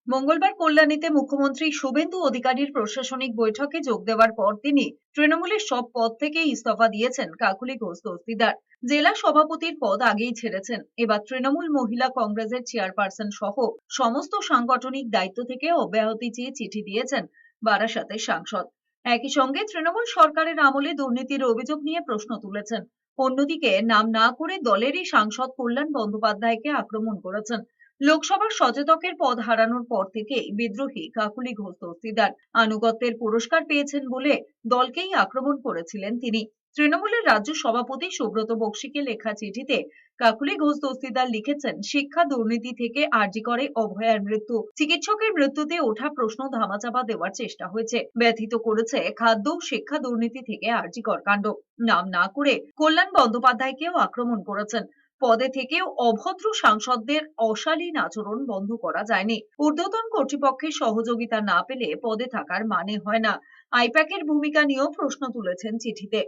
মঙ্গলবার কল্যাণীতে মুখ্যমন্ত্রী শুভেন্দু অধিকারীর প্রশাসনিক বৈঠকে যোগ দেওয়ার পর তিনি তৃণমূলের সব পদ থেকে ইস্তফা দিয়েছেন কাকুলি ঘোষ দস্তিদার। জেলা সভাপতির পদ আগেই ছেড়েছেন। এবার তৃণমূল মহিলা কংগ্রেসের চেয়ারপারসন সহ সমস্ত সাংগঠনিক দায়িত্ব থেকে অব্যাহতি চেয়ে চিঠি দিয়েছেন বারাসাতের সাংসদ। একই সঙ্গে তৃণমূল সরকারের আমলে দুর্নীতির অভিযোগ নিয়ে প্রশ্ন তুলেছেন। অন্যদিকে নাম না করে দলেরই সাংসদ কল্যাণ বন্দ্যোপাধ্যায়কে আক্রমণ করেছেন। লোকসভার সচেতকের পদ হারানোর পর থেকেই বিদ্রোহী কাকুলি ঘোষ দস্তিদার। আনুগত্যের পুরস্কার পেয়েছেন বলে দলকেই আক্রমণ করেছিলেন তিনি। তৃণমূলের রাজ্য সভাপতি সুব্রত বক্সীকে লেখা চিঠিতে কাকুলি ঘোষ দস্তিদার লিখেছেন, শিক্ষা দুর্নীতি থেকে আরজি করে অভয়ার মৃত্যু, চিকিৎসকের মৃত্যুতে ওঠা প্রশ্ন ধামাচাপা দেওয়ার চেষ্টা হয়েছে, ব্যথিত করেছে খাদ্য শিক্ষা দুর্নীতি থেকে আরজি কর কাণ্ড। নাম না করে কল্যাণ বন্দ্যোপাধ্যায়কেও আক্রমণ করেছেন। পদে থেকেও অভদ্র সাংসদদের অশালীন আচরণ বন্ধ করা যায়নি। ঊর্ধ্বতন কর্তৃপক্ষের সহযোগিতা না পেলে পদে থাকার মানে হয় না। আইপ্যাকের ভূমিকা নিয়েও প্রশ্ন তুলেছেন চিঠিতে।